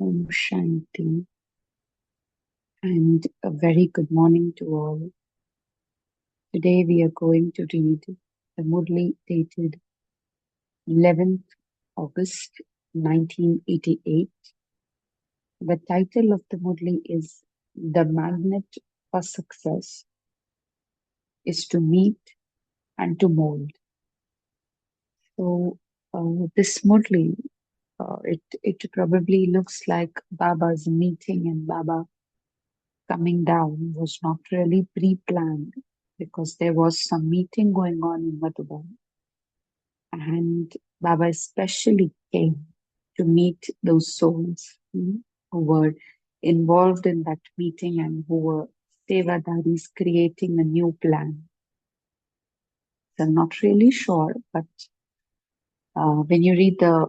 Om Shanti, and a very good morning to all. Today we are going to read the Murli dated 11th August 1988. The title of the Murli is The Magnet for Success is to Meet and to Mold. So this Murli, it probably looks like Baba's meeting and Baba coming down was not really pre-planned because there was some meeting going on in Madhuban, and Baba especially came to meet those souls who were involved in that meeting and who were Sevadaris creating a new plan. So I'm not really sure, but when you read the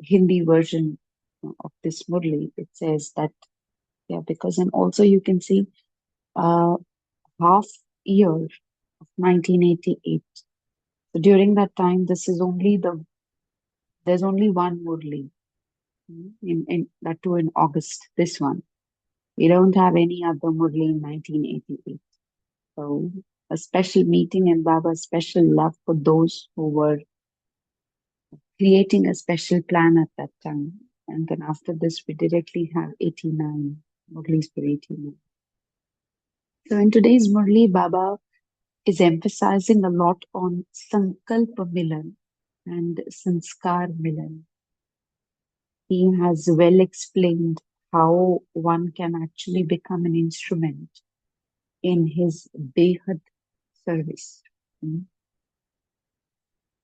Hindi version of this Murli, it says that, because, and also you can see uh, half year of 1988. So during that time, there's only one Murli, in that too in August, this one. We don't have any other Murli in 1988. So a special meeting and Baba's special love for those who were creating a special plan at that time. And then after this, we directly have 89, Murlis for 89. So in today's Murli, Baba is emphasizing a lot on Sankalpa Milan and Sanskar Milan. He has well explained how one can actually become an instrument in his Behad service.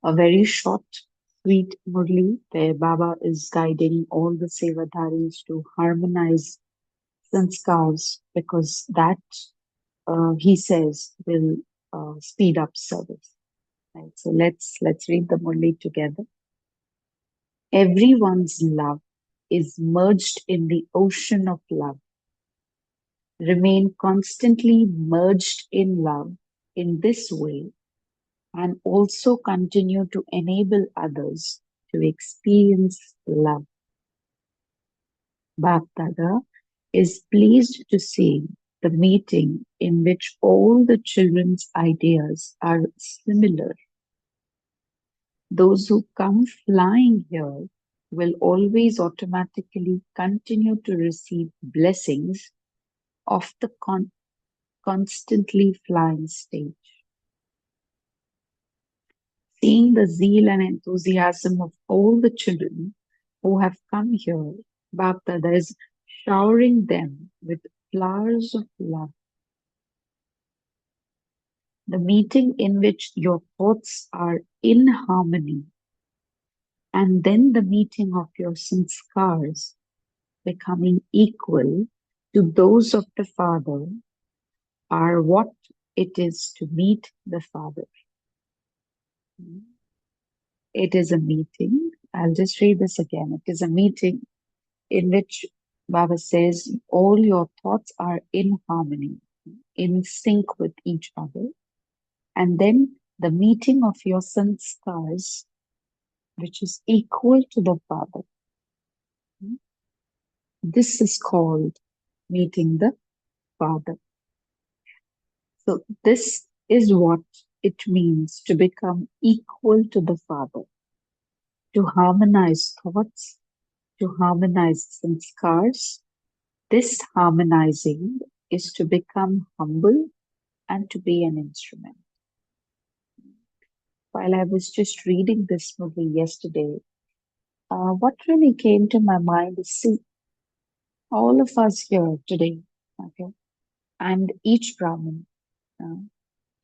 A very short, sweet Murli where Baba is guiding all the Sevadharis to harmonize sanskars, because that, he says, will speed up service. Right? So let's read the Murli together. Everyone's love is merged in the ocean of love. Remain constantly merged in love in this way, and also continue to enable others to experience love. Bapdada is pleased to see the meeting in which all the children's ideas are similar. Those who come flying here will always automatically continue to receive blessings of the constantly flying stage. Seeing the zeal and enthusiasm of all the children who have come here, Bapdada is showering them with flowers of love. The meeting in which your thoughts are in harmony, and then the meeting of your sanskars becoming equal to those of the Father, are what it is to meet the Father. It is a meeting. I'll just read this again. It is a meeting in which Baba says all your thoughts are in harmony, in sync with each other. And then the meeting of your sanskars, which is equal to the Father. This is called meeting the Father. So this is what it means to become equal to the Father, to harmonize thoughts, to harmonize sanskars. This harmonizing is to become humble and to be an instrument. While I was just reading this movie yesterday, what really came to my mind is, see, all of us here today, okay, and each Brahmin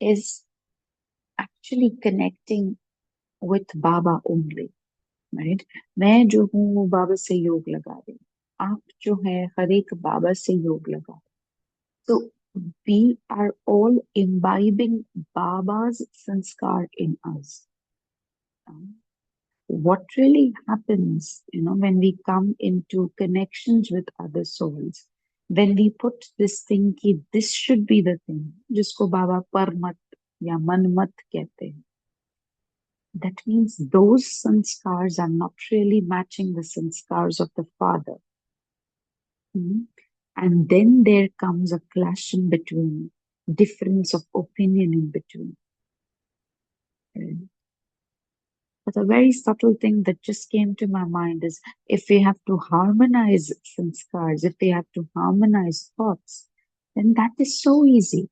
is actually connecting with Baba only, right? मैं जो हूँ वो बाबा से योग लगा रही हूँ, आप जो है हर एक बाबा से योग लगा रहे हैं. So we are all imbibing Baba's sanskar in us. What really happens, when we come into connections with other souls, when we put this thing ki this should be the thing, jisko Baba parmat ya manmat kehte hain, that means those sanskars are not really matching the sanskars of the Father. Mm. And then there comes a clash in between, difference of opinion in between. Right? But a very subtle thing that just came to my mind is if we have to harmonize sanskars, if we have to harmonize thoughts, then that is so easy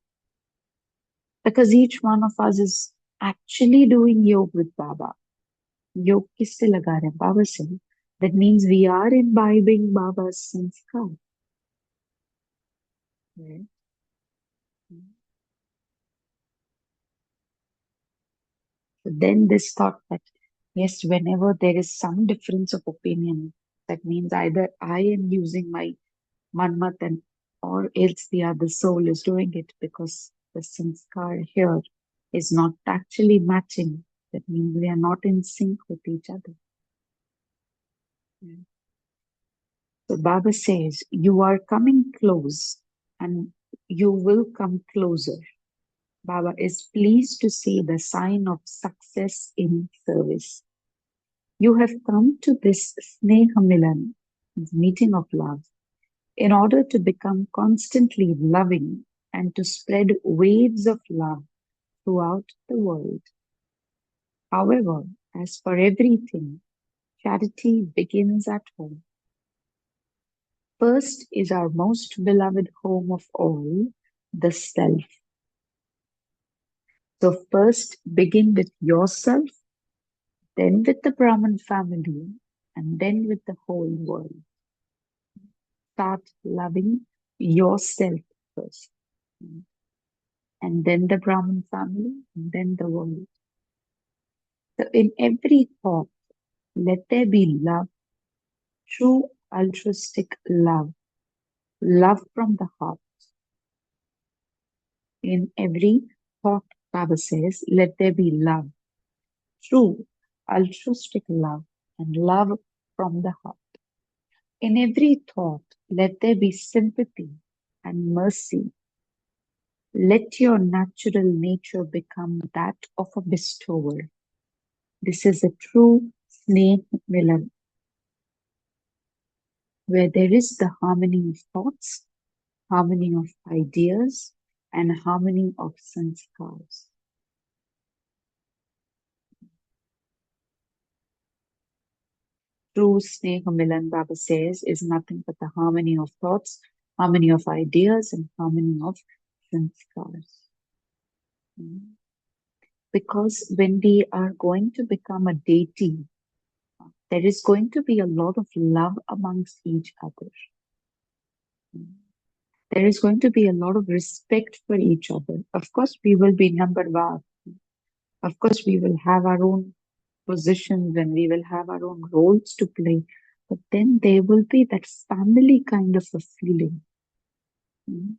because each one of us is actually doing yoga with Baba. Yog kisse laga rahe hain? Baba se. That means we are imbibing Baba's sanskar. Right? So then this thought that, yes, whenever there is some difference of opinion, that means either I am using my manmatan or else the other soul is doing it because the sanskar here is not actually matching. That means we are not in sync with each other. Yeah. So Baba says, you are coming close and you will come closer. Baba is pleased to see the sign of success in service. You have come to this Sneha Milan, meeting of love, in order to become constantly loving and to spread waves of love throughout the world. However, as for everything, charity begins at home. First is our most beloved home of all, the self. So first begin with yourself, then with the Brahman family, and then with the whole world. Start loving yourself first, and then the Brahman family, and then the world. So in every thought, let there be love, true altruistic love, love from the heart. In every thought, Baba says, let there be love, true altruistic love, and love from the heart. In every thought, let there be sympathy and mercy. Let your natural nature become that of a bestower. This is a true sneh milan, where there is the harmony of thoughts, harmony of ideas, and harmony of sanskars. True Sneha Milan, Baba says, is nothing but the harmony of thoughts, harmony of ideas, and harmony of sanskars. Mm. Because when we are going to become a deity, there is going to be a lot of love amongst each other. Mm. There is going to be a lot of respect for each other. Of course, we will be number one. Of course, we will have our own positions and we will have our own roles to play. But then there will be that family kind of a feeling. Mm.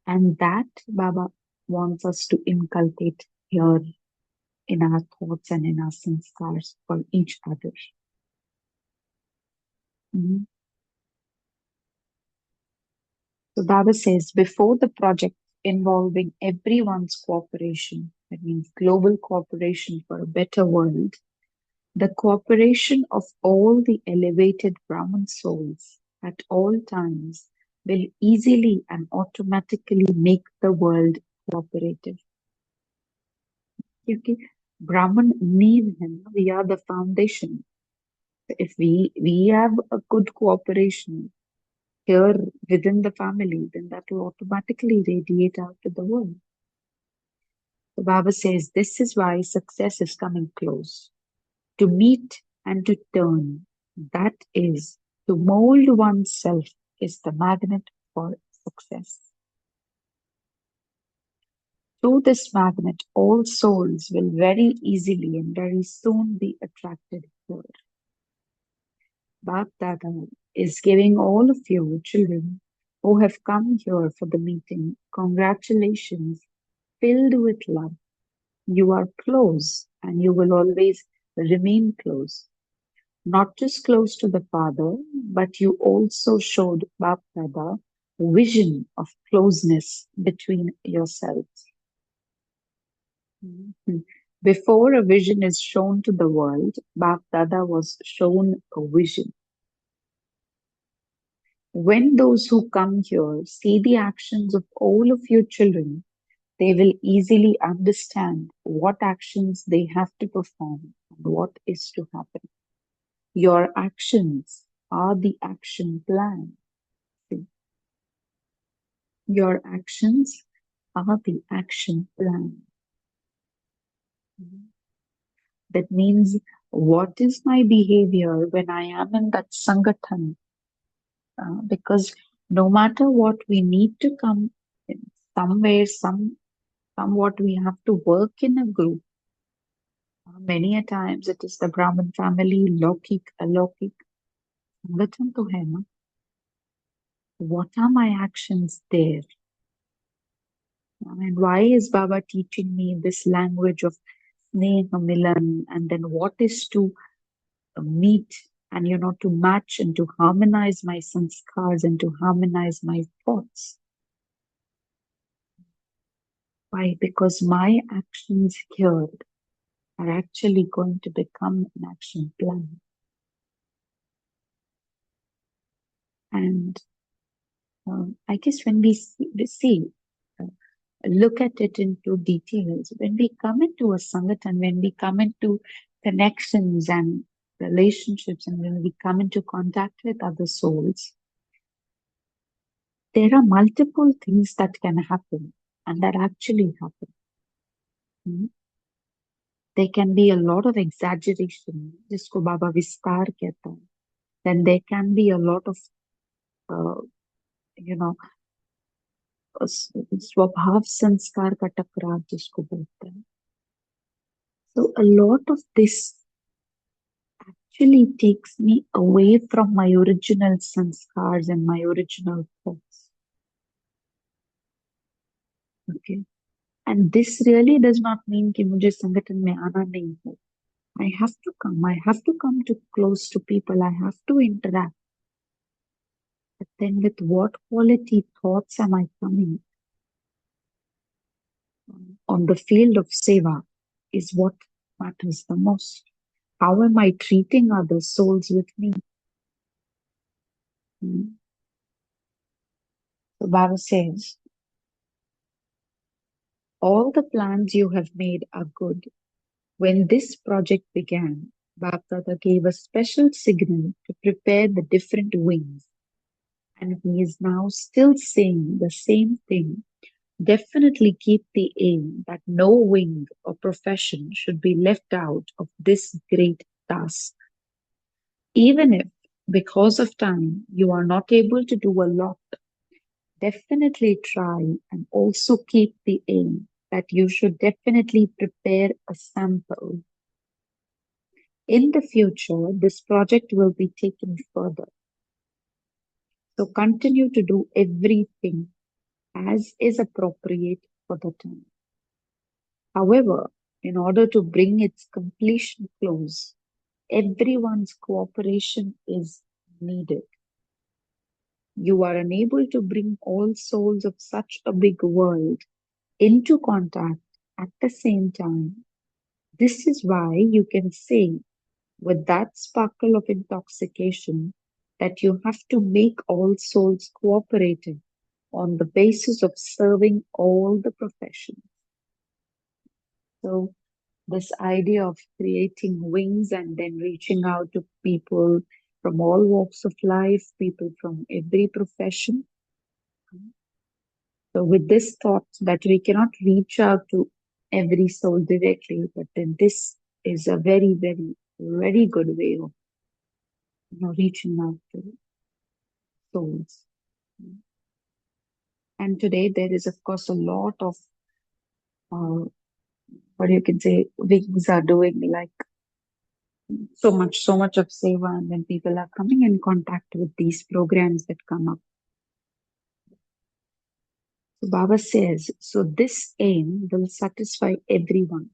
And that Baba wants us to inculcate here in our thoughts and in our sanskars for each other. Mm. So Baba says, before the project involving everyone's cooperation, that means global cooperation for a better world, the cooperation of all the elevated Brahman souls at all times will easily and automatically make the world cooperative. क्योंकि Brahman नींव है ना, we are the foundation. If we have a good cooperation here within the family, then that will automatically radiate out to the world. The Baba says this is why success is coming close. To meet and to turn, that is, to mold oneself is the magnet for success. Through this magnet, all souls will very easily and very soon be attracted here. Bab Dada is giving all of you children who have come here for the meeting congratulations filled with love. You are close and you will always remain close. Not just close to the Father, but you also showed Bab Dada vision of closeness between yourselves. Mhm. Before a vision is shown to the world, Bab Dada was shown a vision. When those who come here see the actions of all of your children, they will easily understand what actions they have to perform and what is to happen. Your actions are the action plan. See, your actions are the action plan. That means, what is my behavior when I am in that sangathan? Because no matter what, we need to come in somewhere, somewhat we have to work in a group. Many a times it is the Brahmin family, Lokik, Alokik. Sangathan to hai na. What are my actions there? And why is Baba teaching me this language of Sneha Milan, and then what is to meet and to match and to harmonize my sanskars and to harmonize my thoughts? Why? Because my actions here are actually going to become an action plan. And I guess when we see look at it into details, when we come into a sangathan, when we come into connections and relationships, and when we come into contact with other souls, there are multiple things that can happen and that actually happen. Hmm. There can be a lot of exaggeration, जिसको बाबा विस्तार कहता है. Then there can be a lot of, uh, you know, स्वभाव संस्कार का टकराव जिसको बोलते हैं. So a lot of this actually takes me away from my original sanskars and my original thoughts. Okay. And this really does not mean कि मुझे संगठन में आना नहीं है. I have to come. I have to come to close to people. I have to interact. But then with what quality thoughts am I coming? On the field of seva is what matters the most. How am I treating other souls with me? Hmm. So Baba says, all the plans you have made are good. When this project began, Bapdada gave a special signal to prepare the different wings. And he is now still saying the same thing. Definitely keep the aim that no wing or profession should be left out of this great task. Even if, because of time, you are not able to do a lot, definitely try and also keep the aim that you should definitely prepare a sample. In the future, this project will be taken further. So continue to do everything as is appropriate for the time. However, in order to bring its completion close, everyone's cooperation is needed. You are unable to bring all souls of such a big world into contact at the same time. This is why you can say with that sparkle of intoxication that you have to make all souls cooperative on the basis of serving all the professions. So this idea of creating wings and then reaching out to people from all walks of life, people from every profession. So with this thought that we cannot reach out to every soul directly, but then this is a very, very, very good way of reaching out to souls. And today there is, of course, a lot of what you can say, wings are doing like so much of seva, and then people are coming in contact with these programs that come up. So Baba says, so this aim will satisfy everyone.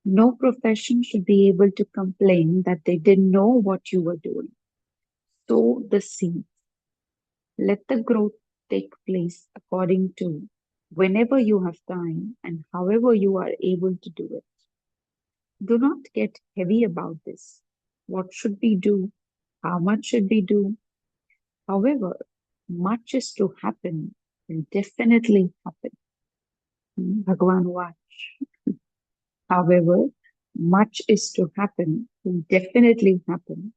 No profession should be able to complain that they didn't know what you were doing. Sow the seed. Let the growth take place according to whenever you have time and however you are able to do it. Do not get heavy about this. What should we do? How much should we do? However, much is to happen will definitely happen. Bhagavan watch. However, much is to happen will definitely happen.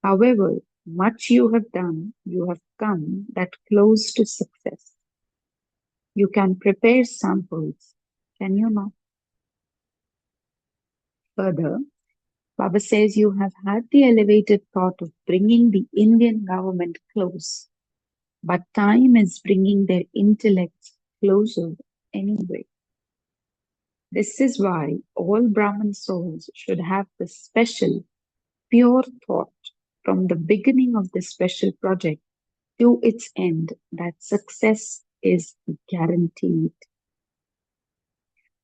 However, much you have done, you have come that close to success. You can prepare samples, can you not? Further, Baba says you have had the elevated thought of bringing the Indian government close, but time is bringing their intellects closer anyway. This is why all Brahmin souls should have the special, pure thought from the beginning of this special project to its end that success is guaranteed.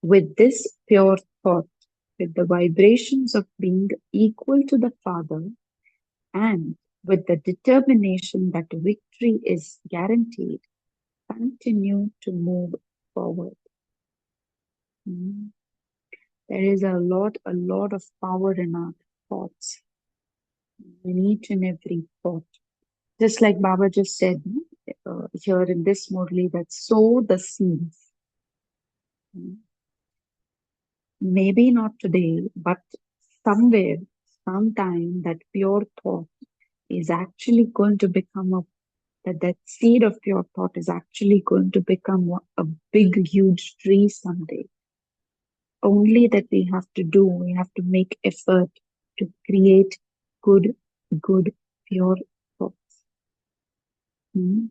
With this pure thought, with the vibrations of being equal to the Father, and with the determination that victory is guaranteed, continue to move forward. Mm. There is a lot of power in our thoughts, in each and every thought. Just like Baba just said here in this Murli, that sow the seeds. Mm. Maybe not today, but somewhere, sometime, that pure thought is actually going to become that seed of pure thought is actually going to become a big, huge tree someday. Only that we have to make effort to create good, good, pure thoughts. Hmm.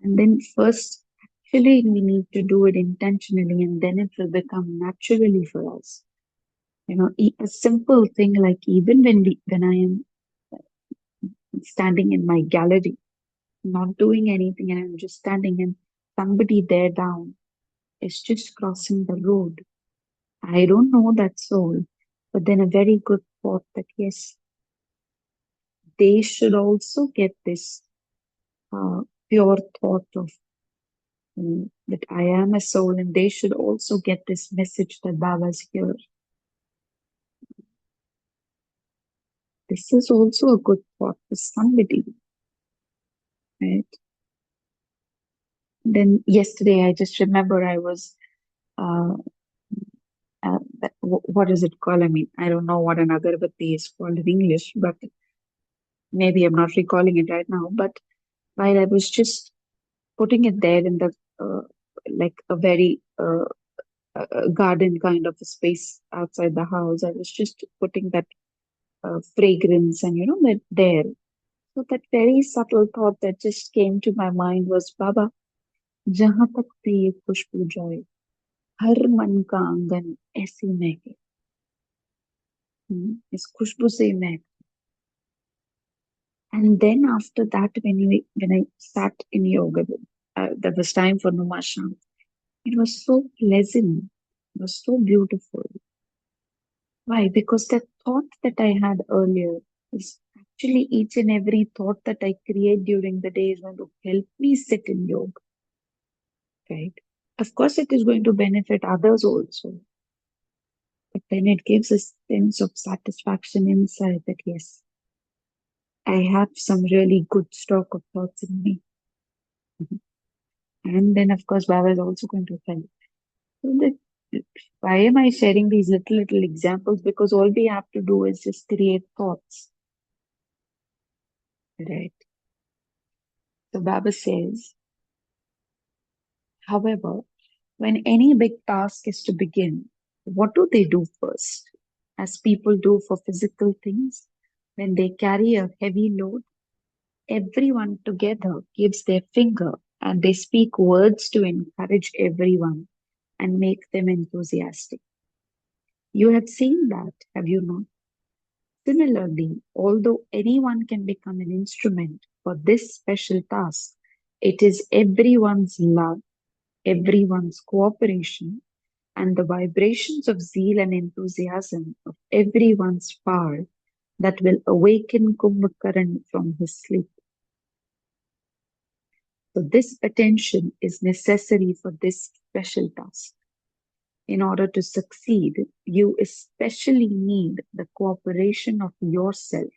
And then first, actually, we need to do it intentionally, and then it will become naturally for us. A simple thing like even when I am standing in my gallery, not doing anything, and I'm just standing, and somebody there down is just crossing the road. I don't know that soul, but then a very good thought that yes, they should also get this uh, pure thought of that I am a soul, and they should also get this message that Baba's here. This is also a good thought for somebody, right? Then yesterday, I just remember I was, uh, what is it called? I mean, I don't know what an agarbatti is called in English, but maybe I'm not recalling it right now. But while I was just putting it there in the like a very garden kind of a space outside the house, I was just putting that fragrance and that there. So that very subtle thought that just came to my mind was, Baba, जहां तक भी ये खुशबू जाए, हर मन का आंगन ऐसी महके. इस खुशबू से ही महक. And then after that, when I sat in yoga, there was time for Numashan. It was so pleasant. It was so beautiful. Why? Because the thought that I had earlier is actually each and every thought that I create during the day is going to help me sit in yoga, right? Of course, it is going to benefit others also, but then it gives a sense of satisfaction inside that yes, I have some really good stock of thoughts in me. Mhm. And then, of course, Baba is also going to help. So why am I sharing these little examples? Because all we have to do is just create thoughts, right? So Baba says, however, when any big task is to begin, what do they do first? As people do for physical things, when they carry a heavy load, everyone together gives their finger and they speak words to encourage everyone and make them enthusiastic. You have seen that, have you not? Similarly, although anyone can become an instrument for this special task, it is everyone's love, everyone's cooperation, and the vibrations of zeal and enthusiasm of everyone's power that will awaken Kumbhakaran from his sleep. So this attention is necessary for this special task. In order to succeed, you especially need the cooperation of yourself,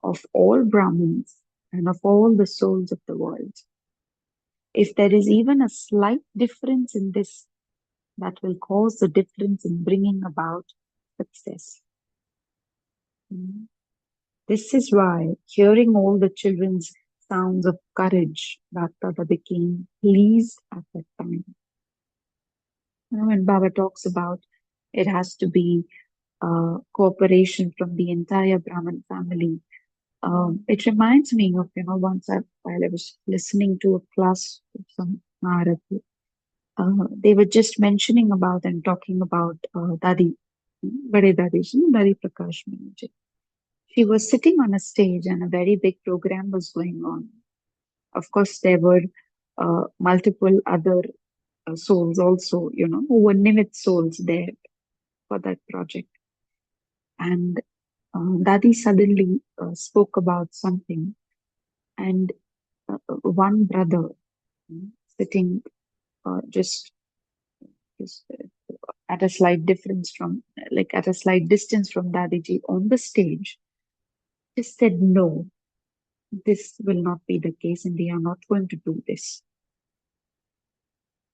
of all Brahmins, and of all the souls of the world. If there is even a slight difference in this, that will cause the difference in bringing about success. Mm. This is why, hearing all the children's sounds of courage, Bhaktada became pleased at that time. When Baba talks about it has to be cooperation from the entire Brahmin family, it reminds me of, once while I was listening to a class of some Maharati, they were just mentioning about and talking about Dadi, Bade Dadi, Dadi Prakash Manaji. She was sitting on a stage and a very big program was going on. Of course, there were multiple other souls also, who were Nimit souls there for that project. And Dadi suddenly spoke about something, and one brother sitting just at a slight difference from, like at a slight distance from Dadiji on the stage, just said, no, this will not be the case, and we are not going to do this.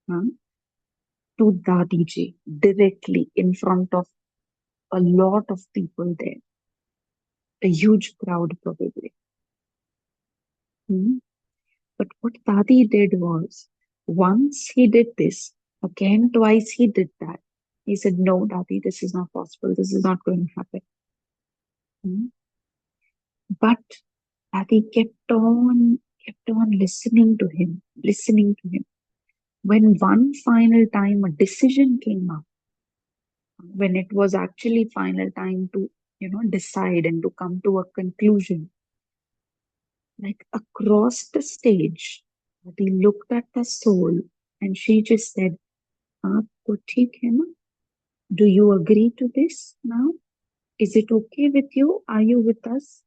Huh? To Dadiji, directly in front of a lot of people there, a huge crowd probably. Hmm? But what Dadi did was, once he did this, again, twice he did that. He said, no, Dadi, this is not possible. This is not going to happen. Hmm? But Dadi kept on listening to him. When one final time a decision came up, when it was actually final time to, decide and to come to a conclusion, like across the stage, Dadi looked at the soul and she just said, आपको ठीक है ना? Do you agree to this now? Is it okay with you? Are you with us?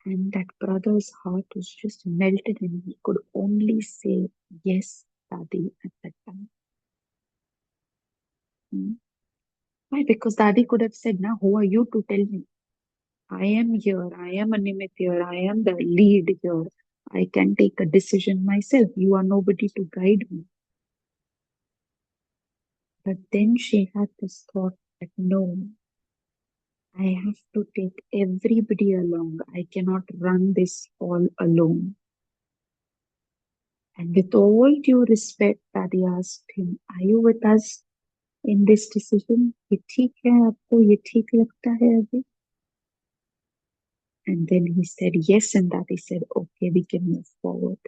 And that brother's heart was just melted and he could only say, yes, Dadi, at that time. Hmm. Why? Because Dadi could have said, now, who are you to tell me? I am here. I am a Nimit here. I am the lead here. I can take a decision myself. You are nobody to guide me. But then she had this thought that no, I have to take everybody along. I cannot run this all alone. And with all due respect, Daddy asked him, are you with us in this decision? ये ठीक है आपको? ये ठीक लगता है अभी? And then he said yes, and Daddy said, okay, we can move forward.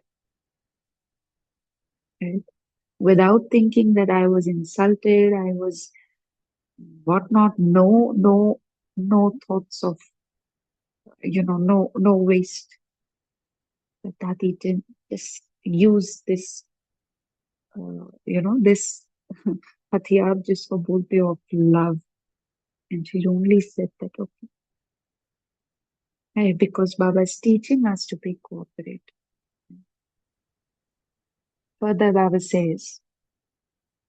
Right? Without thinking that I was insulted, I was whatnot. No, no, no thoughts of, no waste. But Daddy didn't just use this, this हथियार जिसको बोलते हो of love. And she only said that, okay, hey, because Baba is teaching us to be cooperate. Further, Baba says,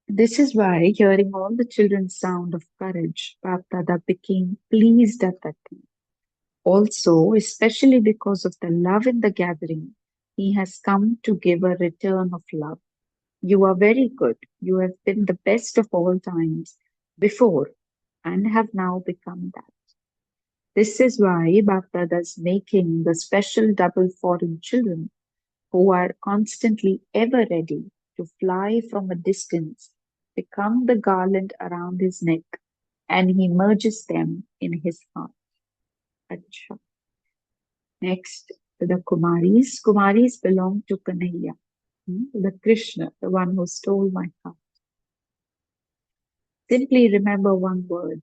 this is why, hearing all the children's sound of courage, Bab Dada became pleased at that time. Also, especially because of the love in the gathering, he has come to give a return of love. You are very good. You have been the best of all times before and have now become that. This is why Bapdada is making the special double foreign children who are constantly ever ready to fly from a distance become the garland around his neck, and he merges them in his heart. Acha. Next, the Kumaris. Kumaris belong to Kanhaiya, the Krishna, the one who stole my heart. Simply remember one word,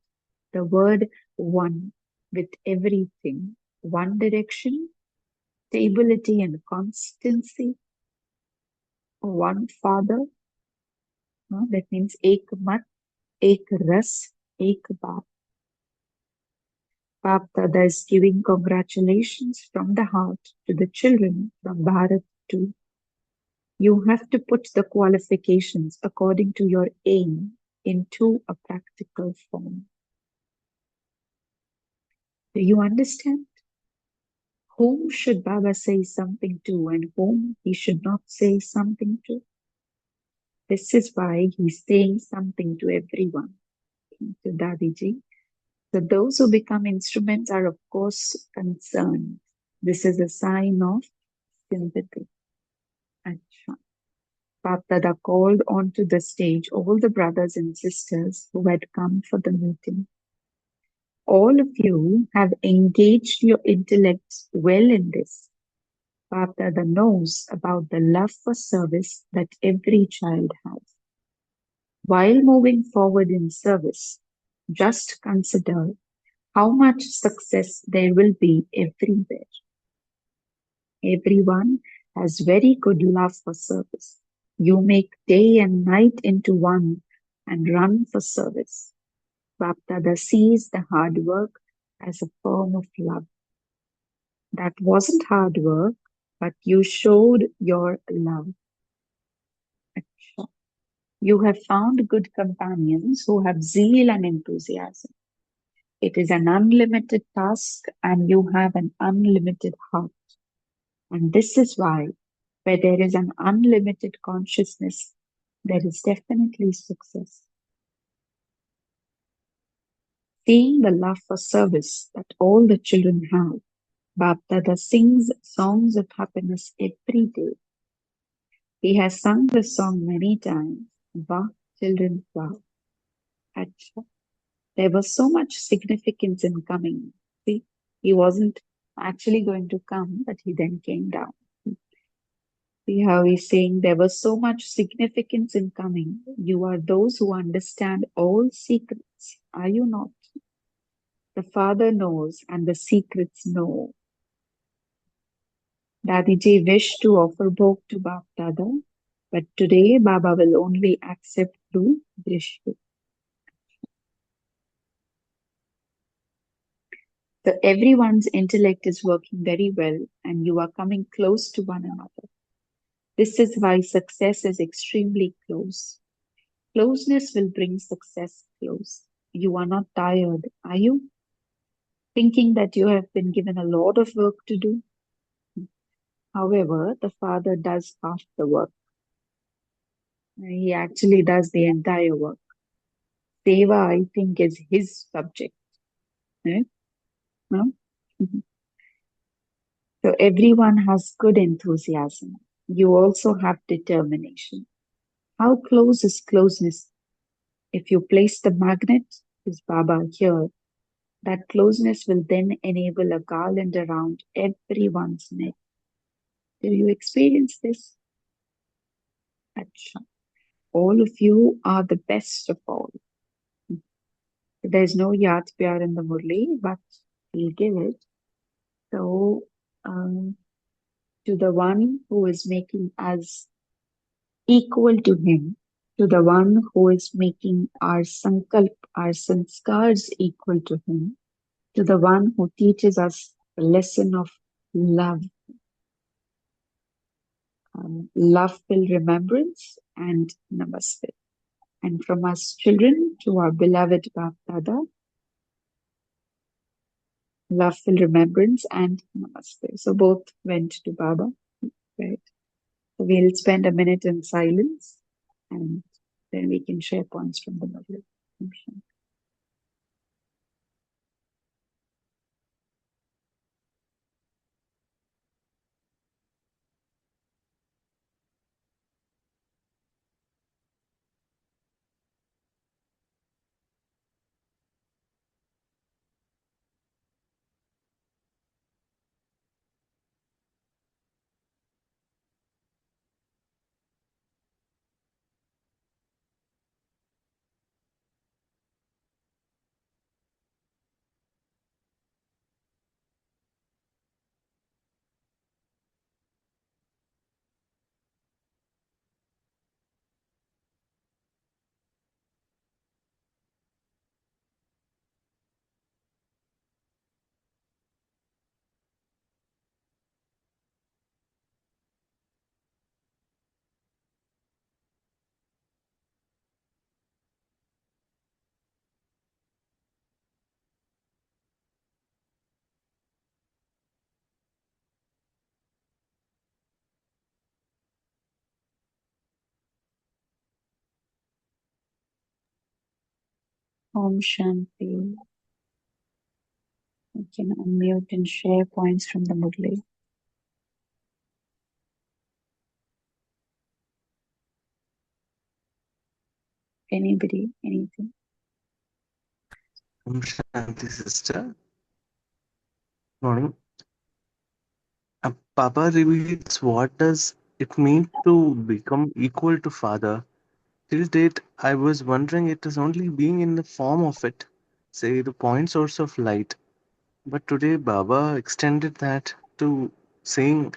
the word one, with everything. One direction, stability and constancy. One father, that means ek mat, ek ras, ek baap. Baap Dada is giving congratulations from the heart to the children from Bharat too. You have to put the qualifications according to your aim into a practical form. Do you understand? Whom should Baba say something to and whom he should not say something to? This is why he's saying something to everyone, to Dadiji. So those who become instruments are of course concerned. This is a sign of sympathy. Acha. Bapdada called onto the stage all the brothers and sisters who had come for the meeting. All of you have engaged your intellects well in this. Bapdada knows about the love for service that every child has. While moving forward in service, just consider how much success there will be everywhere. Everyone has very good love for service. You make day and night into one and run for service. Bapdada sees the hard work as a form of love. That wasn't hard work, but you showed your love. Acha. You have found good companions who have zeal and enthusiasm. It is an unlimited task and you have an unlimited heart. And this is why, where there is an unlimited consciousness, there is definitely success. Seeing the love for service that all the children have, Bapdada sings songs of happiness every day. He has sung the song many times. Wah, children, wah. Acha. There was so much significance in coming. See, he wasn't actually going to come, but he then came down. See how he's saying there was so much significance in coming. You are those who understand all secrets, are you not? The Father knows and the secrets know. Dadiji wished to offer bhog to Bap Dada, but today Baba will only accept through Drishti. So everyone's intellect is working very well and you are coming close to one another. This is why success is extremely close. Closeness will bring success close. You are not tired, are you? Thinking that you have been given a lot of work to do? However, the Father does half the work. He actually does the entire work. Seva, I think, is his subject. Eh? No? Mhm. So everyone has good enthusiasm. You also have determination. How close is closeness? If you place the magnet, is Baba here, that closeness will then enable a garland around everyone's neck. Do you experience this? Acha. All of you are the best of all. There's no Yad Pyar in the Murli, but we'll give it. So, to the one who is making us equal to him, to the one who is making our sankalp, our sanskars equal to him, to the one who teaches us the lesson of love, love-filled remembrance and namaste. And from us children to our beloved Bap Dada, love-filled remembrance and namaste. So both went to Baba, right? So we'll spend a minute in silence and then we can share points from the middle. Om Shanti. You can unmute and share points from the Murli. Anybody, anything. Om Shanti, sister. Morning. Papa reveals what does it mean to become equal to Father. Till date, I was wondering it is only being in the form of it, say the point source of light. But today, Baba extended that to saying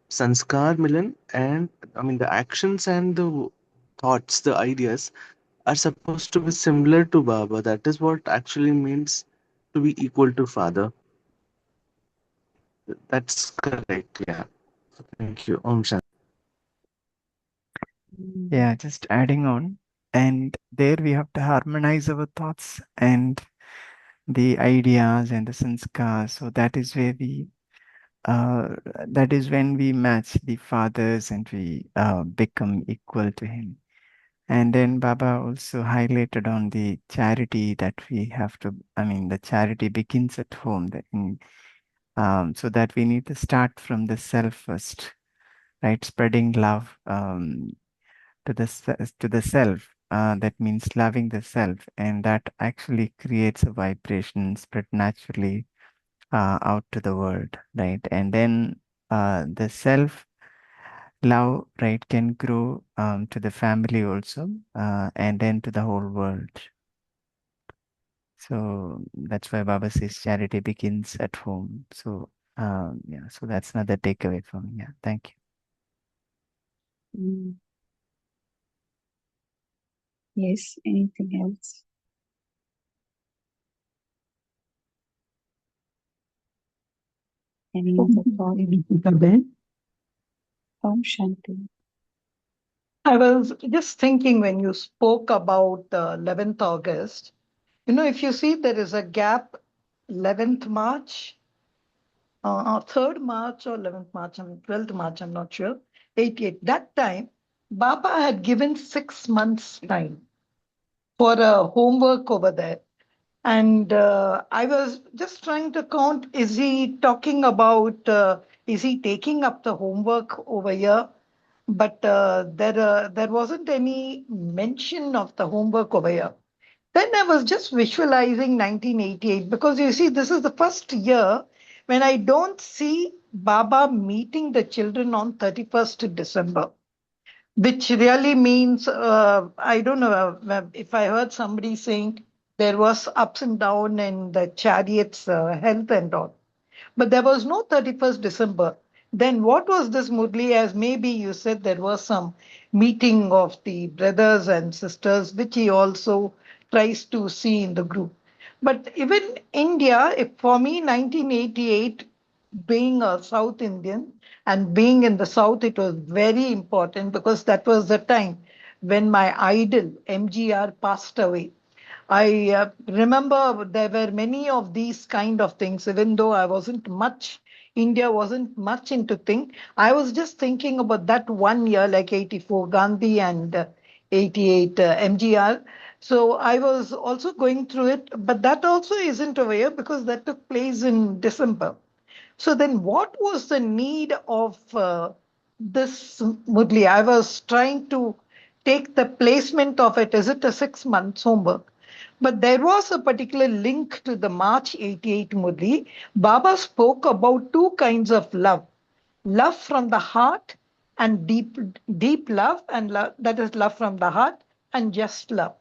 Sanskar Milan, and I mean the actions and the thoughts, the ideas are supposed to be similar to Baba. That is what actually means to be equal to Father. That's correct, yeah. Thank you. Om Shanti. Mm, Yeah, just adding on. And there we have to harmonize our thoughts and the ideas and the sanskars. So uh, that is when we match the fathers and we become equal to him. And then Baba also highlighted on the charity that we have to, I mean, the charity begins at home. So that we need to start from the self first, right? Spreading love to the self. That means loving the self, and that actually creates a vibration spread naturally out to the world, right? And then the self love, right, can grow to the family also, and then to the whole world. So that's why Baba says charity begins at home. So yeah, so that's another takeaway from me. Yeah, thank you. mm. Yes, anything else? Any other thought? Om Shanti. I was just thinking when you spoke about 11th August, if you see there is a gap, 11th March, 3rd March or 11th March, 12th March, I'm not sure, 88. That time, Baba had given 6 months time for homework over there. And I was just trying to count, is he taking up the homework over here? But there wasn't any mention of the homework over here. Then I was just visualizing 1988 because you see, this is the first year when I don't see Baba meeting the children on 31st December, which really means I don't know if I heard somebody saying there was ups and down in the chariot's health and all, but there was no 31st December. Then what was this Murli? As maybe you said there was some meeting of the brothers and sisters, which he also tries to see in the group. But even India, if for me, 1988, being a South Indian and being in the South, it was very important because that was the time when my idol, MGR, passed away. I remember there were many of these kind of things, even though India wasn't much into thing. I was just thinking about that one year, like 84 Gandhi and 88 MGR. So I was also going through it, but that also isn't over here because that took place in December. So then, what was the need of this Murli? I was trying to take the placement of it. Is it a 6 months homework? But there was a particular link to the March 88 Murli. Baba spoke about two kinds of love: love from the heart and deep love, and that is love from the heart and just love.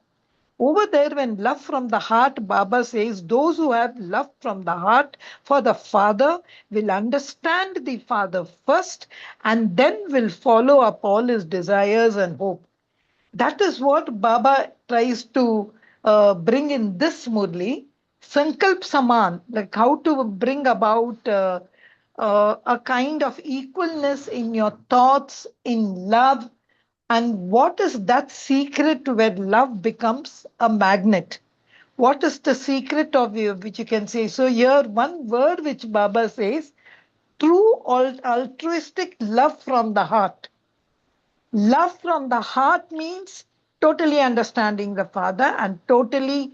Over there, when love from the heart, Baba says, those who have love from the heart for the Father will understand the Father first and then will follow up all his desires and hope. That is what Baba tries to bring in this Murli. Sankalp Saman, like how to bring about a kind of equalness in your thoughts, in love, and what is that secret where love becomes a magnet? What is the secret of you, which you can say? So, here, one word which Baba says true altruistic love from the heart. Love from the heart means totally understanding the Father and totally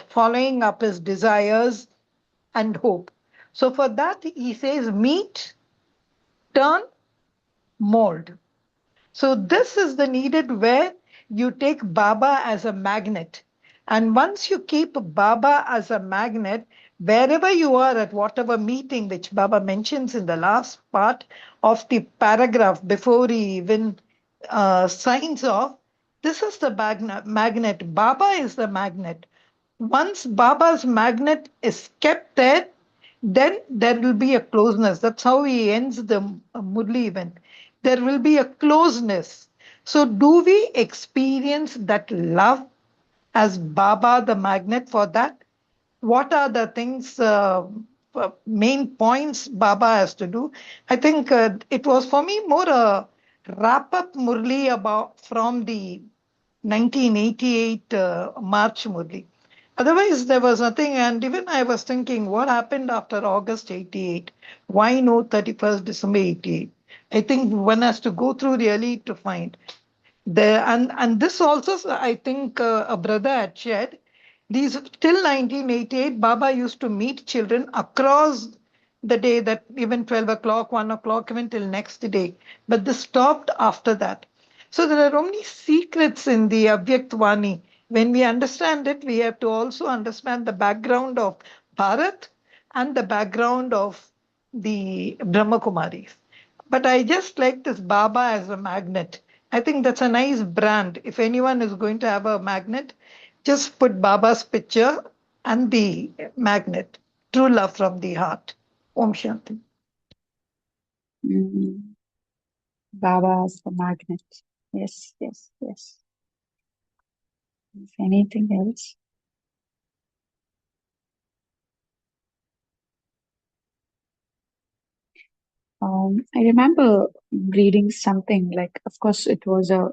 following up his desires and hope. So for that, he says, meet, turn, mold. So this is the needed where you take Baba as a magnet. And once you keep Baba as a magnet, wherever you are at whatever meeting, which Baba mentions in the last part of the paragraph before he even signs off, this is the magnet. Baba is the magnet. Once Baba's magnet is kept there, then there will be a closeness. That's how he ends the Murli event. There will be a closeness. So, do we experience that love as Baba, the magnet for that? What are the things, main points Baba has to do? I think it was for me more a wrap up Murli about from the 1988 March Murli. Otherwise, there was nothing. And even I was thinking, what happened after August 88? Why no 31st December 88? I think one has to go through really to find. And this also, I think a brother had shared. These till 1988, Baba used to meet children across the day, that even 12 o'clock, 1 o'clock, even till next day. But this stopped after that. So there are only secrets in the Avyaktvani. When we understand it, we have to also understand the background of Bharat and the background of the Brahma Kumaris. But I just like this Baba as a magnet. I think that's a nice brand. If anyone is going to have a magnet, just put Baba's picture and the magnet. True love from the heart. Om Shanti. Mm, Baba as the magnet. Yes, yes, yes. If anything else? I remember reading something like, of course, it was a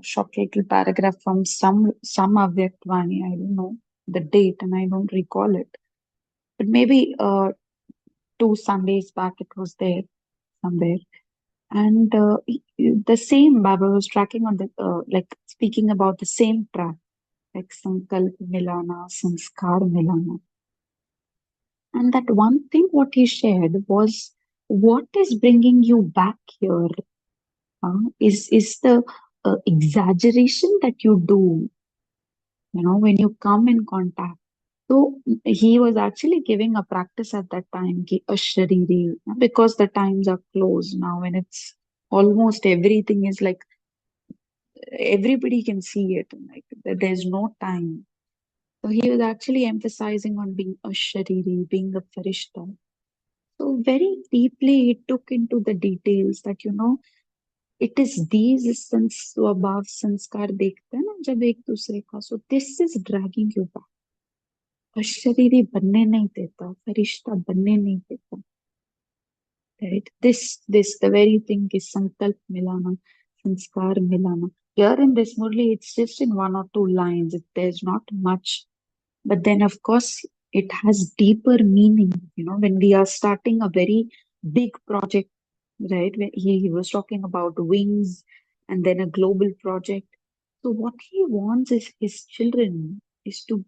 short little paragraph from some Avyaktvani. I don't know the date and I don't recall it. But maybe 2 Sundays back it was there somewhere. And the same Baba was tracking on the like speaking about the same track, like Sankalp Milana, Sanskar Milana. And that one thing what he shared was what is bringing you back here is the exaggeration that you do, when you come in contact. So he was actually giving a practice at that time, a shariri, because the times are closed now, and it's almost everything is like everybody can see it, like there's no time. So he was actually emphasizing on being a shariri, being a farishta. So very deeply he took into the details that it is these स्वभाव संस्कार देखते हैं ना जब एक दूसरे का, so this is dragging you back. अशरीरी बनने नहीं देता, फरिश्ता बनने नहीं देता. Right? This the very thing is sankalp milana, sanskar milana. Here in this Murli, it's just in 1 or 2 lines. There's not much. But then, of course, it has deeper meaning. When we are starting a very big project, right? When he was talking about wings and then a global project. So what he wants is his children is to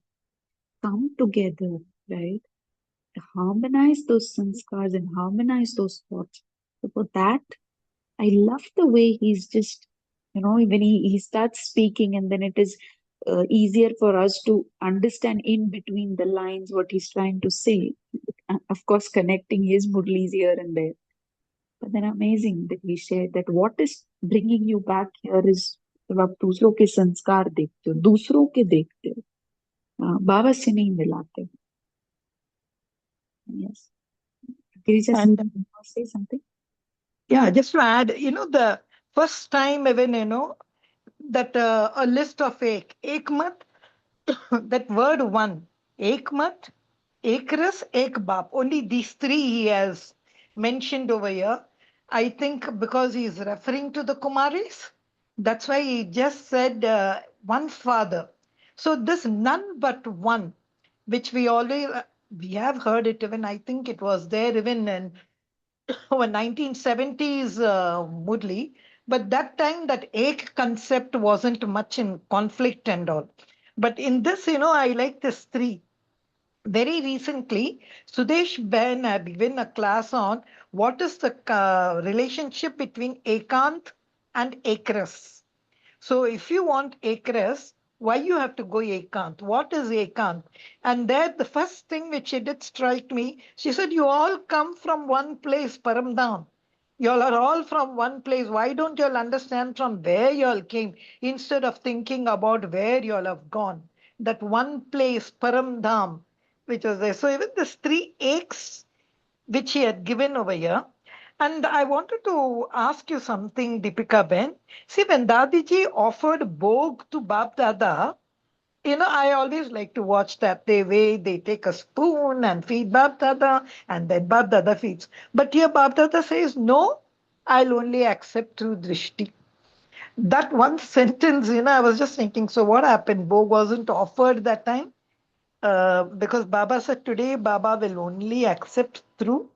come together, right? Harmonize those sanskars and harmonize those thoughts. So for that, I love the way he's just, when he starts speaking and then it is easier for us to understand in between the lines what he's trying to say. Of course, connecting his murlis here and there. But then amazing that he shared that what is bringing you back here is जब आप दूसरों के संस्कार देखते हो, दूसरों के देखते हो, बाबा से नहीं मिलाते हो. Yes. Did And you say something? yeah, just to add, the first time even, that a list of ekmat, that word one, ekmat, ekras, ekbap, only these three he has mentioned over here. I think because he is referring to the Kumaris, that's why he just said one father. So this none but one, which we always we have heard it even. I think it was there even in our 1970s Murli, But that time, that ek concept wasn't much in conflict and all. But in this, I like this three. Very recently, Sudesh Ben had given a class on what is the relationship between Ekant and Ekras. So if you want Ekras, why you have to go Ekant? What is Ekant? And there, the first thing which she did strike me, she said, you all come from one place, Paramdam. You all are all from one place. Why don't you all understand from where you all came instead of thinking about where you all have gone? That one place, Paramdam, which was there. So even this three aches which he had given over here. And I wanted to ask you something, Deepika Ben. See, when Dadiji offered Bhog to Bab Dada, I always like to watch that. They take a spoon and feed Bab Dada, and then Bab Dada feeds. But here Bab Dada says, no, I'll only accept through Drishti. That one sentence, I was just thinking, so what happened? Bhog wasn't offered that time? Because Baba said today Baba will only accept through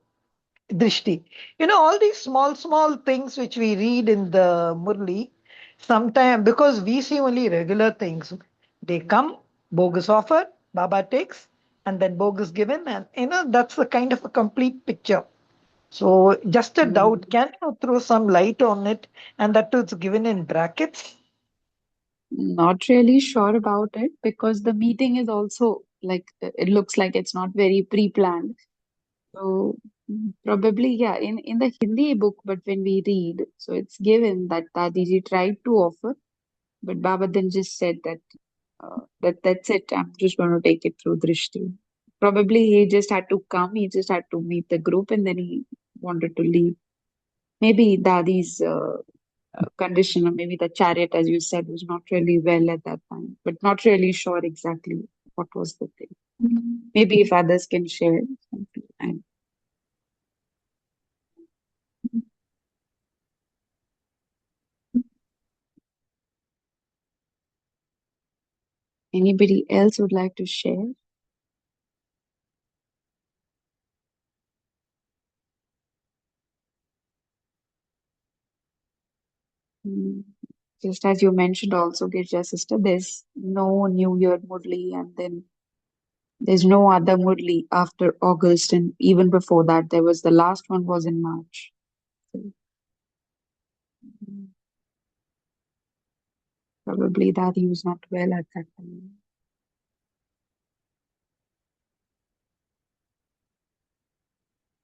Drishti. All these small, small things which we read in the Murli, sometimes because we see only regular things, they come, Bhog is offered, Baba takes, and then Bhog is given, and that's the kind of a complete picture. So, just a Mm. doubt, can you throw some light on it? And that too, it's given in brackets. Not really sure about it because the meeting is also like it looks like it's not very pre-planned. So probably yeah, in the Hindi book, but when we read, so it's given that Dadiji tried to offer, but Baba then just said that that's it. I'm just going to take it through Drishti. Probably he just had to come. He just had to meet the group, and then he wanted to leave. Maybe Dadi's condition, or maybe the chariot, as you said, was not really well at that time, but not really sure exactly what was the thing. Maybe if others can share something. Anybody else would like to share? Mm. Just as you mentioned also, Girja sister, there's no New Year Murli, and then there's no other Murli after August, and even before that, there was the last one was in March. So, mm, probably that he was not well at that time.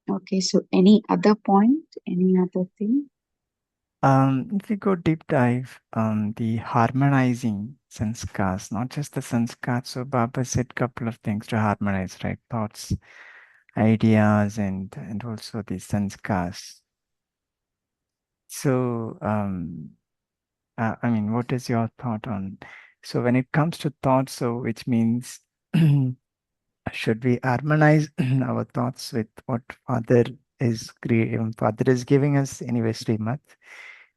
Okay, so any other point, any other thing? If we go deep dive on the harmonizing sanskars, not just the sanskars. So Baba said couple of things to harmonize, right? Thoughts, ideas, and also the sanskars. So, I mean, what is your thought on? So when it comes to thoughts, so which means should we harmonize our thoughts with what Father is creating? Father is giving us anyway 3 months.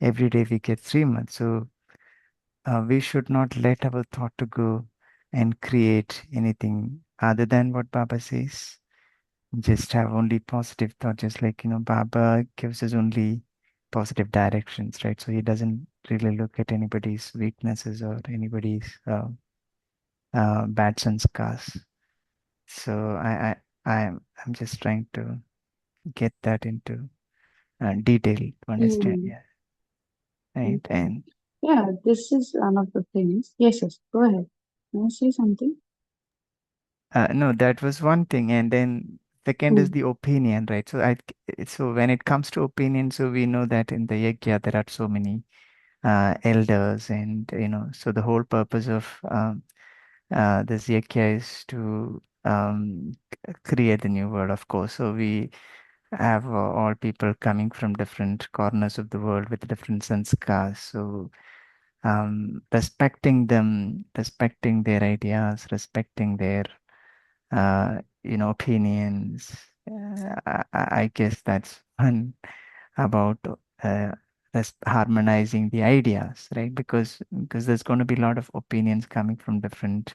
Every day we get 3 months. So we should not let our thought to go and create anything other than what Baba says. Just have only positive thought, just like, Baba gives us only positive directions, right? So he doesn't really look at anybody's weaknesses or anybody's bad sanskars. So I'm just trying to get that into detail to understand. Mm, Yeah, right. okay. And Yeah, this is one of the things. Yes, yes, go ahead. Can I say something? no, that was one thing, and then second is Mm, the opinion, right? So when it comes to opinion, so we know that in the yajna there are so many elders, and so the whole purpose of this yajna is to create the new world, of course. So we have all people coming from different corners of the world with different sanskars. So respecting them, respecting their ideas, respecting their opinions. I guess that's one about uh, harmonizing the ideas, right? Because there's going to be a lot of opinions coming from different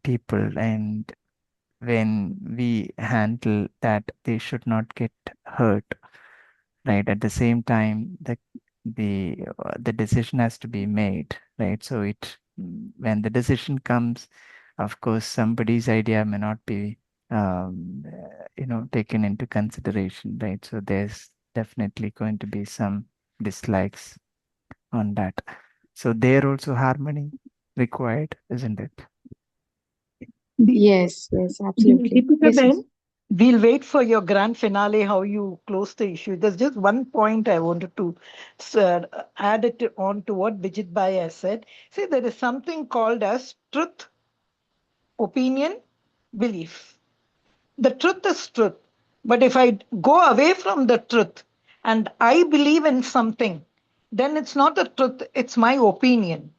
people, and when we handle that, they should not get hurt, right? At the same time, the decision has to be made, right? So when the decision comes, of course, somebody's idea may not be taken into consideration, right? So there's definitely going to be some dislikes on that. So there also harmony required, isn't it? Yes, absolutely. Deepika Yes, Ben, yes. we'll wait for your grand finale, how you close the issue. There's just one point I wanted to add it on to what Bijit Bhai has said. See, there is something called as truth, opinion, belief. The truth is truth. But if I go away from the truth and I believe in something, then it's not the truth, it's my opinion.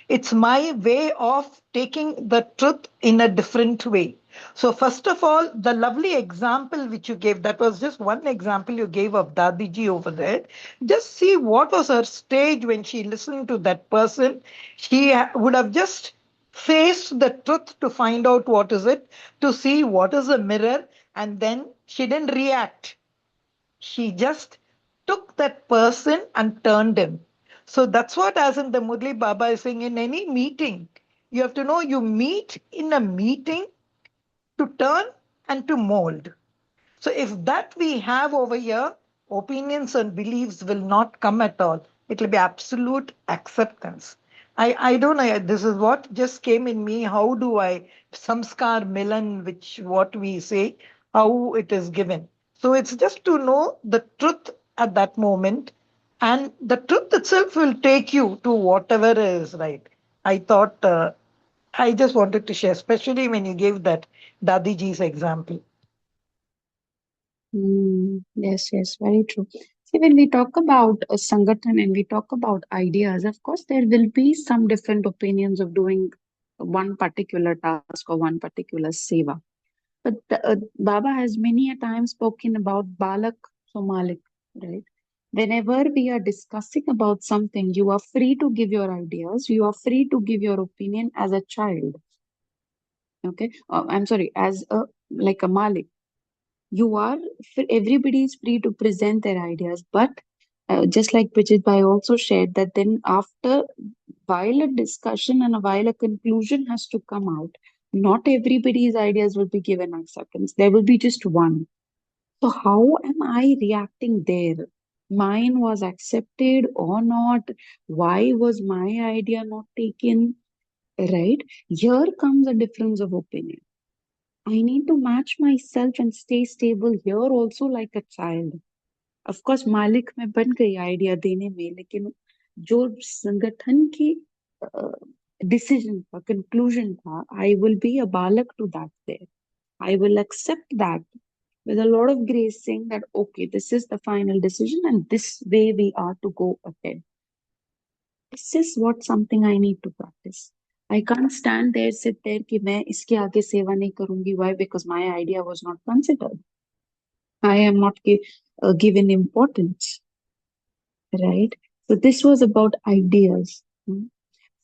It's my way of taking the truth in a different way. So, first of all, the lovely example which you gave, that was just one example you gave of Dadiji over there. Just see what was her stage when she listened to that person. She would have just faced the truth to find out what is it, to see what is a mirror, and then she didn't react. She just took that person and turned him. So that's what, as in the Murli Baba is saying, in any meeting, you have to know you meet in a meeting to turn and to mold. So if that we have over here, opinions and beliefs will not come at all. It will be absolute acceptance. I don't know. This is what just came in me. How do I samskar milan, which what we say, how it is given. So it's just to know the truth at that moment, and the truth itself will take you to whatever is right. I thought I just wanted to share, especially when you gave that Dadiji's example. Yes, very true. See, when we talk about a Sangathan and we talk about ideas, of course, there will be some different opinions of doing one particular task or one particular seva. But Baba has many a time spoken about Balak so Malik, right? Whenever we are discussing about something, you are free to give your ideas, you are free to give your opinion as a child, okay? I'm sorry, as a like a Malik. You are everybody is free to present their ideas, but just like Vijit Bhai also shared that then after while a discussion and while a conclusion has to come out, not everybody's ideas will be given acceptance. There will be just one. So how am I reacting there? Mine was accepted or not? Why was my idea not taken? Right? Here comes a difference of opinion. I need to match myself and stay stable here also like a child. Of course, मालिक मैं बन गई idea देने में, लेकिन जो संगठन की डिसीजन था, कंक्लूजन था, I will be a balak to that there. I will accept that with a lot of grace, saying that okay, this is the final decision and this way we are to go ahead. This is what something I need to practice. I can't stand there, sit there कि मैं इसके आगे सेवा नहीं करूंगी. Why? Because my idea was not considered. I am not given importance, right? So this was about ideas.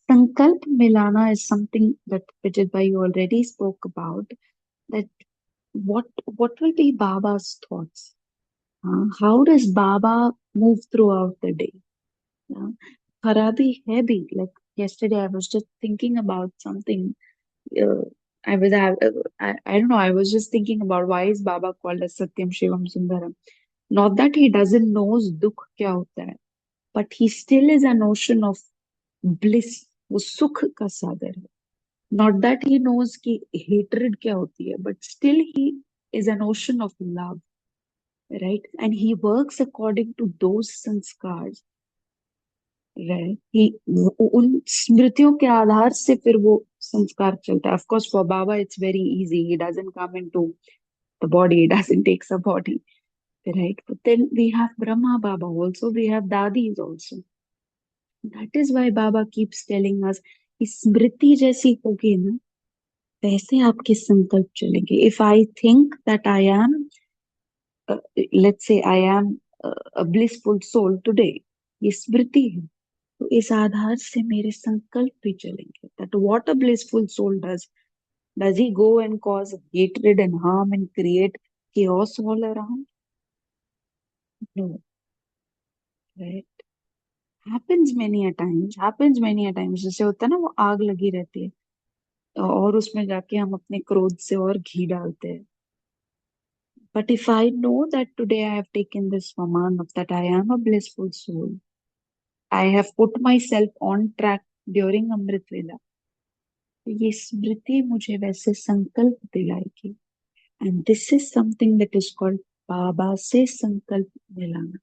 Sankalp Milana is something that Vijay Bhai already spoke about. That what will be Baba's thoughts? How does Baba move throughout the day? Uh, Kharabi hai bhi. Like yesterday, I was just thinking about something. Uh, I don't know. I was just thinking about why is Baba called as Satyam Shivam Sundaram. Not that he doesn't knows dukh kya hota hai, but he still is an ocean of bliss. वो सुख का सागर है. Not that he knows कि hatred क्या होती है, but still he is an ocean of love, right? And he works according to those sanskars, right? उन स्मृतियों के आधार से फिर वो संस्कार चलता है. Of course, for Baba, it's very easy. He doesn't come into the body. He doesn't take a body, right? But then we have Brahma Baba also. We have Dadis also. That is why Baba keeps telling us कि स्मृति जैसी होगी ना वैसे आपके संकल्प चलेंगे. If I think that I am, let's say I am a blissful soul today, ये स्मृति है. तो इस आधार से मेरे संकल्प भी चलेंगे. That what a blissful soul does he go and cause hatred and harm and create chaos all around? No, right? happens many a times, जैसे होता है ना, वो आग लगी रहती है और उसमें जाके हम अपने क्रोध से और घी डालते हैं. But if I know that today I have taken this Vaman, that I am a blissful soul, I have put myself on track during Amrit Vela, तो ये स्मृति मुझे वैसे संकल्प दिलाएगी. And this is something that is called बाबा से संकल्प मिलाना.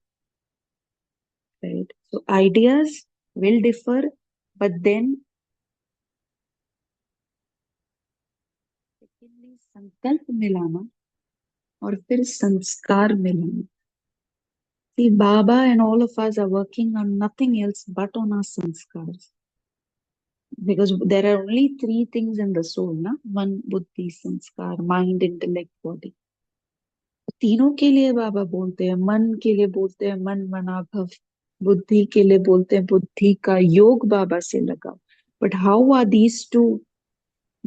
Right? So ideas will differ, but then secondly संकल्प मिलाना और फिर संस्कार मिलाना. See, Baba and all of us are working on nothing else but on our sanskars. Because there are only three things in the soul, na? One, buddhi, sanskar, mind, intellect, body. तीनों के लिए बाबा बोलते हैं. मन के लिए बोलते हैं मन मना भव. बुद्धि के लिए बोलते हैं बुद्धि का योग बाबा से लगाओ. But how are these two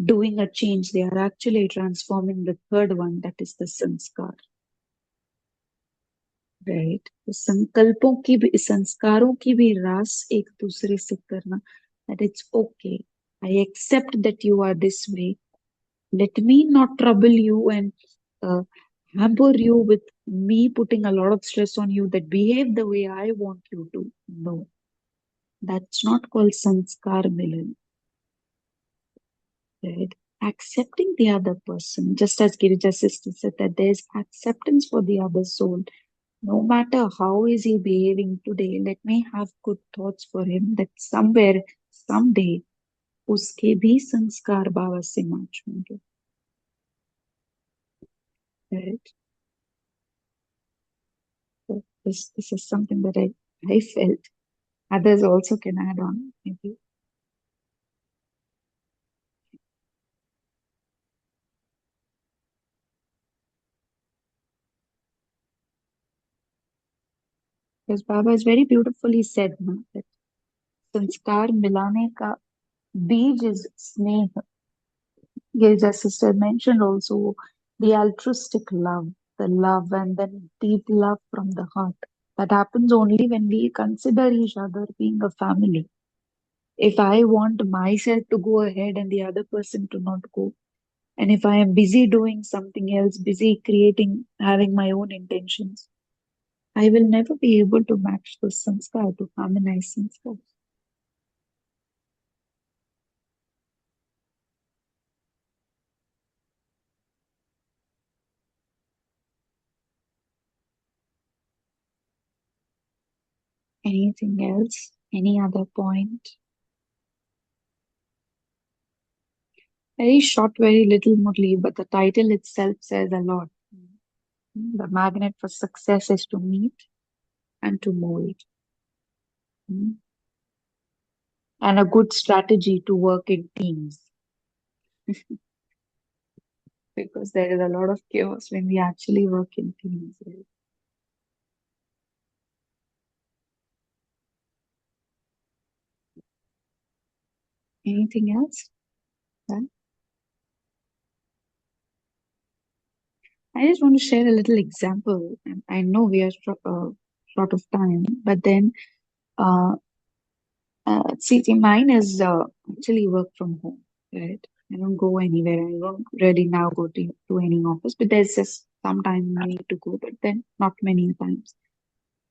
doing a change? They are actually transforming the third one, that is the sanskar. Right? तो संकल्पों की भी, संस्कारों की भी रास एक दूसरे से करना. That it's okay. I accept that you are this way. Let me not trouble you and uh, hamper you with me putting a lot of stress on you that behave the way I want you to. No, that's not called sanskar milan. Right? Accepting the other person, just as Girija's sister said, that there's acceptance for the other soul. No matter how is he behaving today, let me have good thoughts for him that somewhere, someday, उसके भी संस्कार बाबा से match होंगे. Right? So this is something that I felt. Others also can add on, maybe. Because Baba has very beautifully said na, that sanskar milane ka beej is sneha. Girja's sister mentioned also the altruistic love, the love and then deep love from the heart. That happens only when we consider each other being a family. If I want myself to go ahead and the other person to not go, and if I am busy doing something else, busy creating, having my own intentions, I will never be able to match the sanskar, to harmonize sanskar. Anything else? Any other point? Very short, very little, Murli, but the title itself says a lot. The magnet for success is to meet and to mold. Mm. And a good strategy to work in teams. Because there is a lot of chaos when we actually work in teams. Right? Anything else? Yeah. I just want to share a little example. And I know we are short of time, but then uh, see, mine is actually work from home, right? I don't go anywhere. I don't really now go to any office, but there's just sometime I need to go, but then not many times.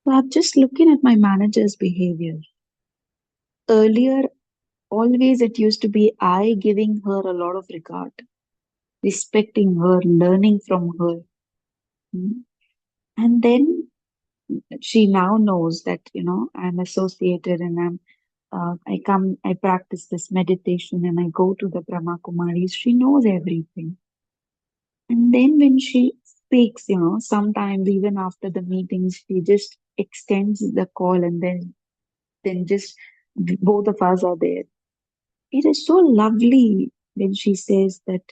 So I'm just looking at my manager's behavior. Earlier, always it used to be I giving her a lot of regard, respecting her, learning from her. Hmm. And then she now knows that, I'm associated and I practice this meditation and I go to the Brahma Kumaris. She knows everything. And then when she speaks, sometimes even after the meetings, she just extends the call and then just both of us are there. It is so lovely when she says that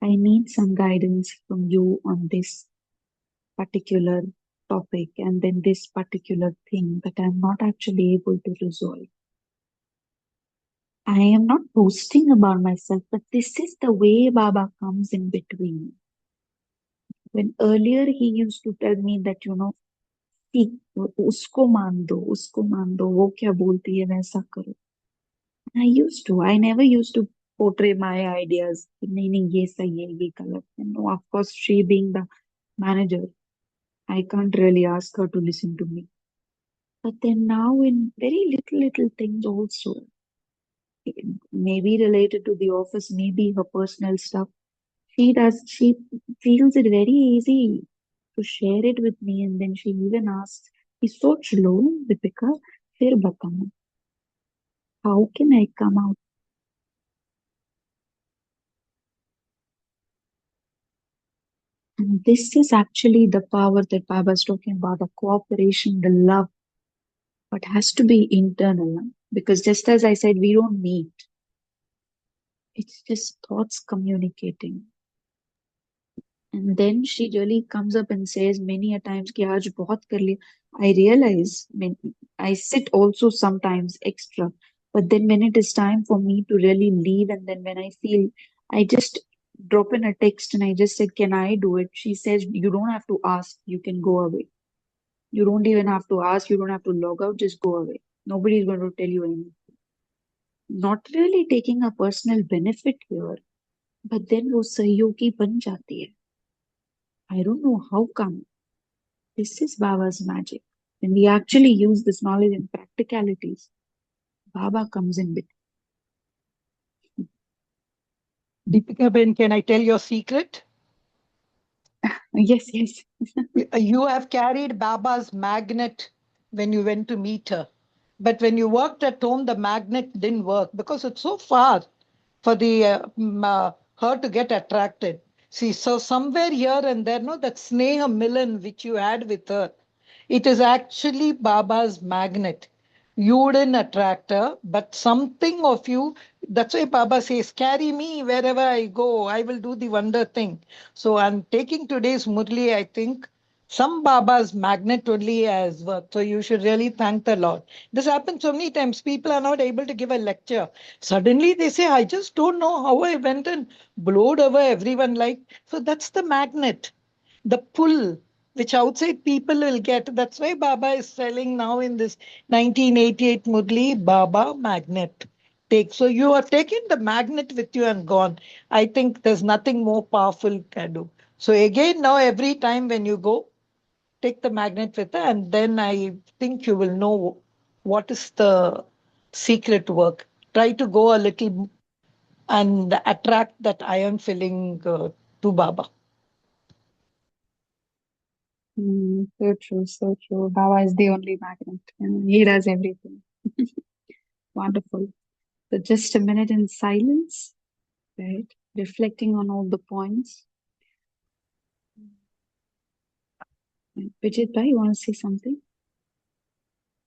I need some guidance from you on this particular topic and then this particular thing that I'm not actually able to resolve. I am not boasting about myself, but this is the way Baba comes in between. When earlier he used to tell me that, ठीक उसको मान दो, उसको मान दो, वो क्या बोलती है वैसा करो. I never used to portray my ideas. नहीं नहीं ये सही है, ये गलत है. No, of course, she being the manager, I can't really ask her to listen to me. But then now in very little things also, maybe related to the office, maybe her personal stuff, she feels it very easy to share it with me, and then she even asks, "कि सोच लो, Deepika, फिर बताना. How can I come out?" And this is actually the power that Baba is talking about, the cooperation, the love, but has to be internal. Because just as I said, we don't meet. It's just thoughts communicating. And then she really comes up and says many a times कि आज बहुत कर लिया. I realize I sit also sometimes extra, but then when it is time for me to really leave, and then when I feel, I just drop in a text and I just said, "Can I do it?" She says, "You don't have to ask. You can go away. You don't even have to ask. You don't have to log out. Just go away. Nobody's going to tell you anything." Not really taking a personal benefit here, but then वो सहयोगी बन जाती है. I don't know how come. This is Baba's magic. When we actually use this knowledge in practicalities, Baba comes in between. Deepika Ben, can I tell your secret? Yes, yes. You have carried Baba's magnet when you went to meet her. But when you worked at home, the magnet didn't work because it's so far for the her to get attracted. See, so somewhere here and there, no, that Sneha Milan which you had with her, it is actually Baba's magnet. You didn't attract her, but something of you. That's why Baba says, "Carry me wherever I go. I will do the wonder thing." So I'm taking today's Murli, I think. Some Baba's magnet only has worked. So you should really thank the Lord. This happens so many times. People are not able to give a lecture. Suddenly they say, "I just don't know how I went and blowed over everyone." Like, so that's the magnet, the pull which outside people will get. That's why Baba is selling now in this 1988 Murli Baba magnet. Take, so you are taking the magnet with you and gone. I think there's nothing more powerful can do. So again, now every time when you go, take the magnet with her, and then I think you will know what is the secret work. Try to go a little and attract that iron filling to Baba. So true, so true. Baba is the only magnet, and he does everything. Wonderful. So just a minute in silence, right? Reflecting on all the points. Vijit bhai, you want to say something?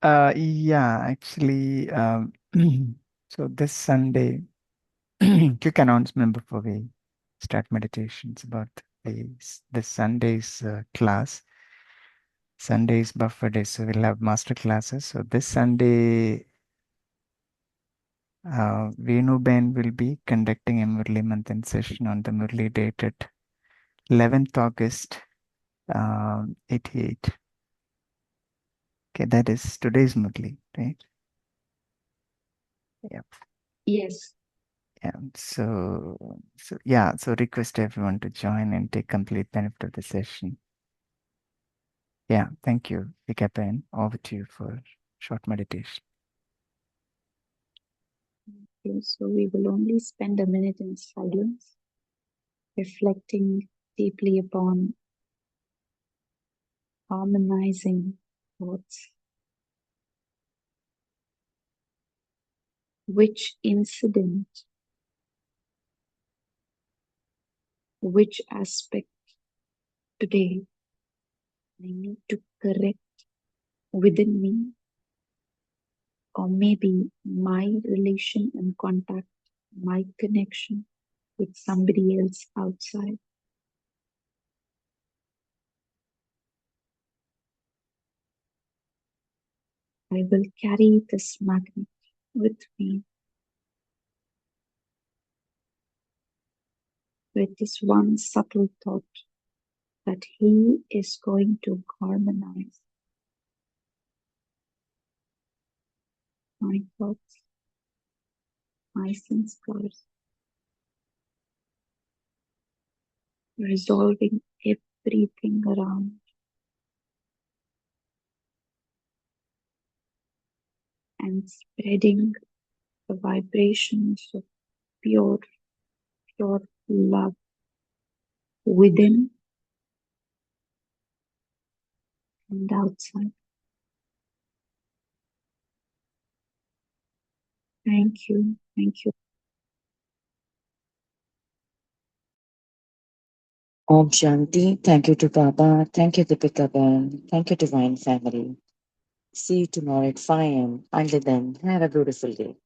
Yeah, actually, so this Sunday, quick announcement before we start meditations about this Sunday's class. Sunday's buffer day, so we'll have master classes. So this Sunday, Venu Ben will be conducting a Murli Manthan session on the Murli date at 11th August, 88. Okay, that is today's Murli, right? Yep. Yes. Yeah. So request everyone to join and take complete benefit of the session. Yeah, thank you, Vikapen. Over to you for short meditation. Okay, so we will only spend a minute in silence, reflecting deeply upon harmonizing thoughts. Which incident, which aspect today I need to correct within me, or maybe my relation and contact, my connection with somebody else outside. I will carry this magnet with me with this one subtle thought that he is going to harmonize my thoughts, my sense, resolving everything around and spreading the vibrations of pure, pure love within and outside. Thank you. Thank you. Om Shanti. Thank you to Baba. Thank you, Deepika Ben. Thank you, Divine Family. See you tomorrow at 5 a.m. Until then, have a beautiful day.